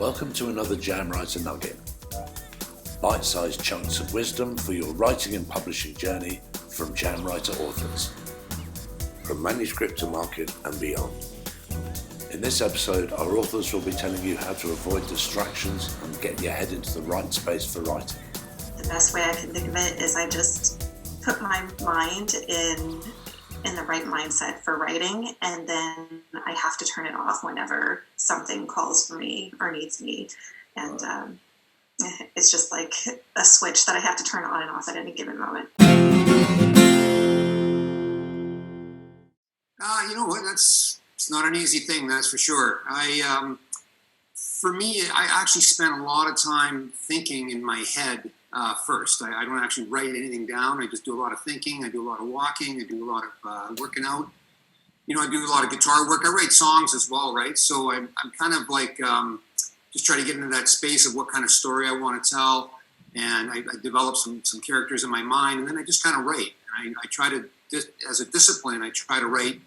Welcome to another Jamwriter nugget. Bite-sized chunks of wisdom for your writing and publishing journey from Jamwriter authors. From manuscript to market and beyond. In this episode, our authors will be telling you how to avoid distractions and get your head into the right space for writing. The best way I can think of it is I just put my mind in the right mindset for writing, and then I have to turn it off whenever something calls for me or needs me. And it's just like a switch that I have to turn on and off at any given moment. You know what? It's not an easy thing, that's for sure. For me, I actually spent a lot of time thinking in my head first. I don't actually write anything down. I just do a lot of thinking. I do a lot of walking. I do a lot of working out. You know, I do a lot of guitar work. I write songs as well, right? So I'm kind of like just try to get into that space of what kind of story I want to tell. And I develop some characters in my mind, and then I just kind of write. I try to, as a discipline, I try to write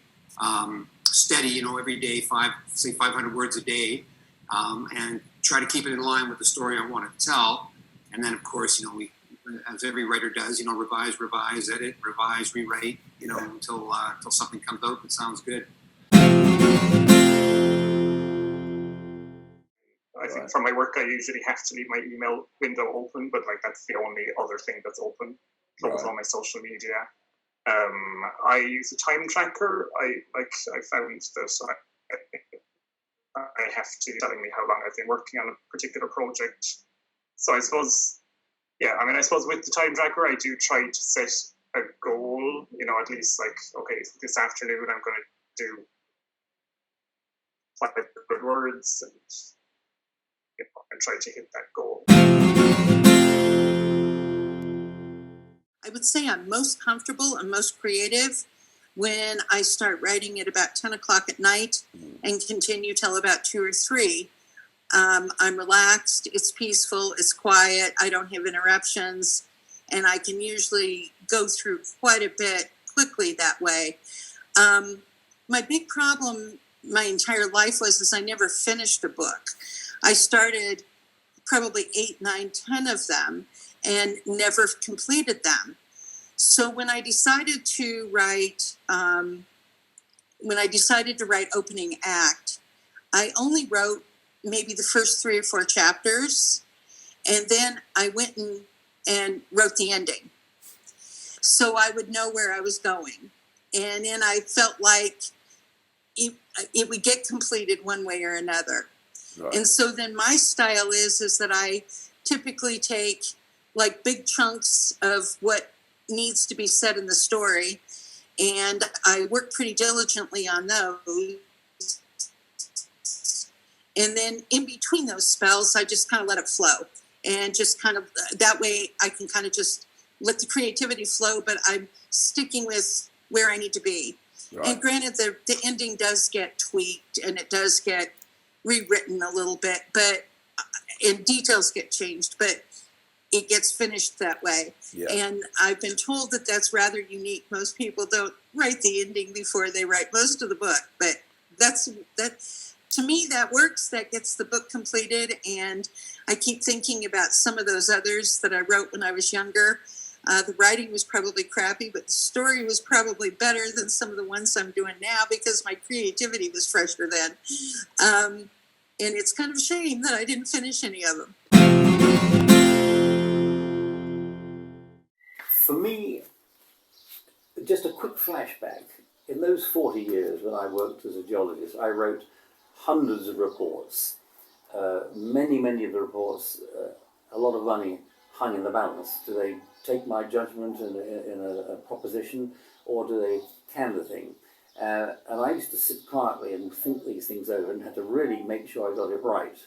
steady, you know, every day, 500 words a day, and try to keep it in line with the story I want to tell. And then, of course, you know, we, as every writer does, you know, revise, edit, revise, rewrite, you know, until something comes out that sounds good. I think for my work, I usually have to leave my email window open, but like that's the only other thing that's open. Close all my social media. I use a time tracker. I found that I have to telling me how long I've been working on a particular project. So I suppose with the time tracker, I do try to set a goal, you know, at least like, okay, this afternoon I'm going to do 5 good words and, you know, and try to hit that goal. I would say I'm most comfortable and most creative when I start writing at about 10 o'clock at night and continue till about 2 or 3. I'm relaxed, it's peaceful, it's quiet, I don't have interruptions, and I can usually go through quite a bit quickly that way. My big problem my entire life was I never finished a book. I started probably 8, 9, 10 of them and never completed them. So when I decided to write, opening act, I only wrote maybe the first 3 or 4 chapters, and then I went and wrote the ending. So I would know where I was going. And then I felt like it would get completed one way or another. Right. And so then my style is that I typically take like big chunks of what needs to be said in the story, and I work pretty diligently on those. And then in between those spells, I just kind of let it flow. And just kind of, that way I can kind of just let the creativity flow, but I'm sticking with where I need to be. Right. And granted, the ending does get tweaked and it does get rewritten a little bit, and details get changed, but it gets finished that way. Yeah. And I've been told that that's rather unique. Most people don't write the ending before they write most of the book, but that to me, that works. That gets the book completed, and I keep thinking about some of those others that I wrote when I was younger. The writing was probably crappy, but the story was probably better than some of the ones I'm doing now because my creativity was fresher then. And it's kind of a shame that I didn't finish any of them. For me, just a quick flashback. In those 40 years when I worked as a geologist, I wrote hundreds of reports. Many of the reports, a lot of money hung in the balance. Do they take my judgment in a proposition, or do they can the thing? And I used to sit quietly and think these things over and had to really make sure I got it right.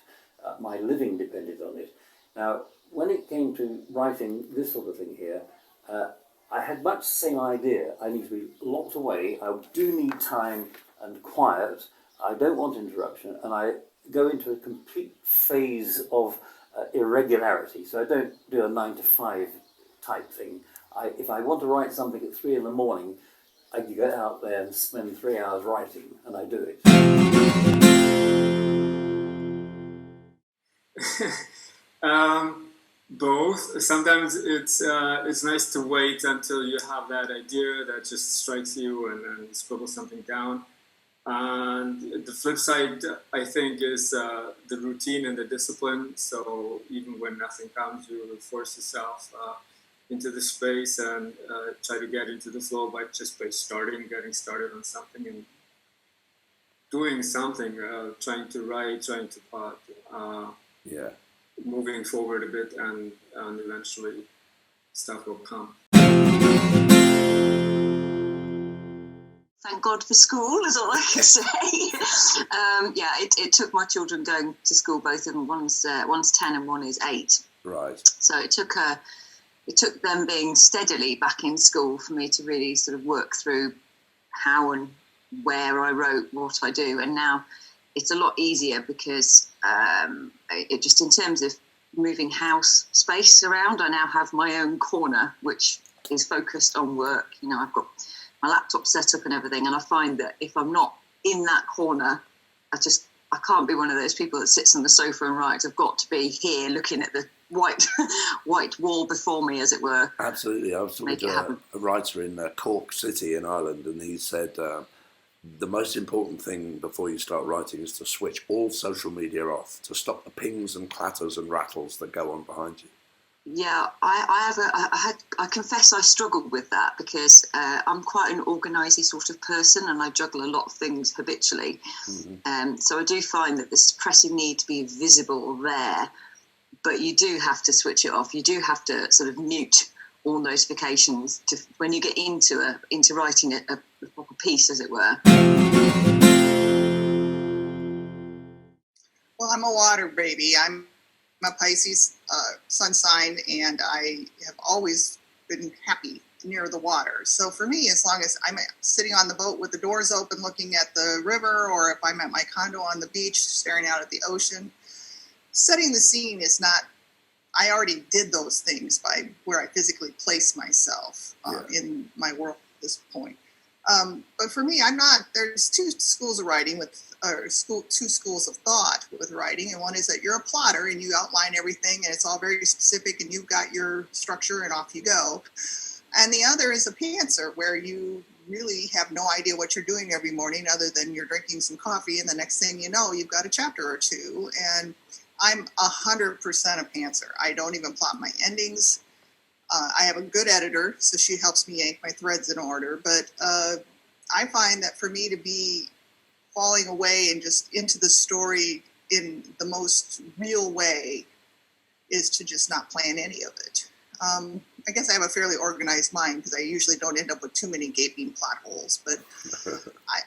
My living depended on it. Now, when it came to writing this sort of thing here, I had much the same idea. I need to be locked away. I do need time and quiet. I don't want interruption, and I go into a complete phase of irregularity. So I don't do a 9 to 5 type thing. If I want to write something at 3 a.m, I can go out there and spend 3 hours writing, and I do it. Both. Sometimes it's nice to wait until you have that idea that just strikes you and then scribble something down. And the flip side, I think, is the routine and the discipline. So even when nothing comes, you will force yourself into the space and try to get into the flow by getting started on something and doing something, trying to write, trying to plot, moving forward a bit, and eventually stuff will come. Thank God for school, is all I can say. It took my children going to school, both of them. One's 10 and one is 8. Right. So it took them being steadily back in school for me to really sort of work through how and where I wrote, what I do. And now it's a lot easier because it just, in terms of moving house space around, I now have my own corner, which is focused on work. You know, I've got my laptop set up and everything, and I find that if I'm not in that corner, I can't be one of those people that sits on the sofa and writes. I've got to be here looking at the white wall before me, as it were. Absolutely. I was talking to a writer in Cork City in Ireland, and he said the most important thing before you start writing is to switch all social media off, to stop the pings and clatters and rattles that go on behind you. Yeah, I confess I struggled with that because I'm quite an organisy sort of person and I juggle a lot of things habitually. Mm-hmm. So I do find that this pressing need to be visible there, but you do have to switch it off. You do have to sort of mute all notifications when you get into writing a proper piece, as it were. Well, I'm a water baby. I'm a Pisces sun sign, and I have always been happy near the water. So for me, as long as I'm sitting on the boat with the doors open looking at the river, or if I'm at my condo on the beach staring out at the ocean, setting the scene is not, I already did those things by where I physically place myself in my world at this point. But for me, there's two schools of writing two schools of thought with writing. And one is that you're a plotter and you outline everything and it's all very specific and you've got your structure and off you go. And the other is a pantser, where you really have no idea what you're doing every morning other than you're drinking some coffee, and the next thing you know, you've got a chapter or two. And I'm 100% a pantser. I don't even plot my endings. I have a good editor, so she helps me yank my threads in order. But I find that for me to be falling away and just into the story in the most real way is to just not plan any of it. I guess I have a fairly organized mind because I usually don't end up with too many gaping plot holes. But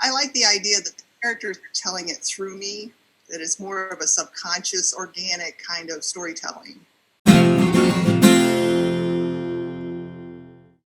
I like the idea that the characters are telling it through me, that it's more of a subconscious, organic kind of storytelling.